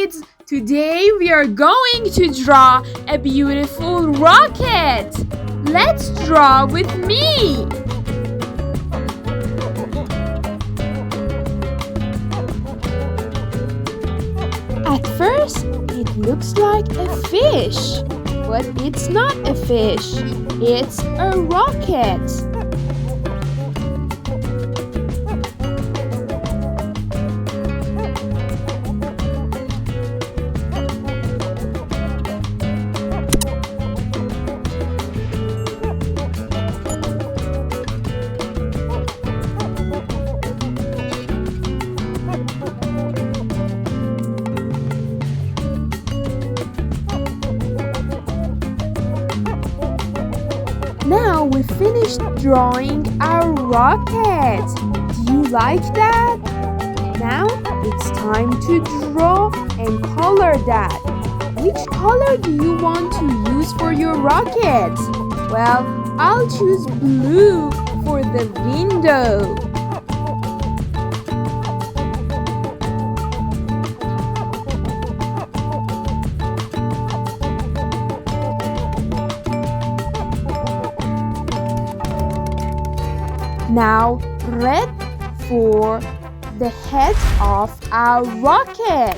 kids! Today we are going to draw a beautiful rocket. Let's draw with me. At first, it looks like a fish, but it's not a fish. It's a rocket. Now we finished drawing our rocket. Do you like that? Now it's time to draw and color that. Which color do you want to use for your rocket? Well, I'll choose blue for the window. Now, red for the head of our rocket.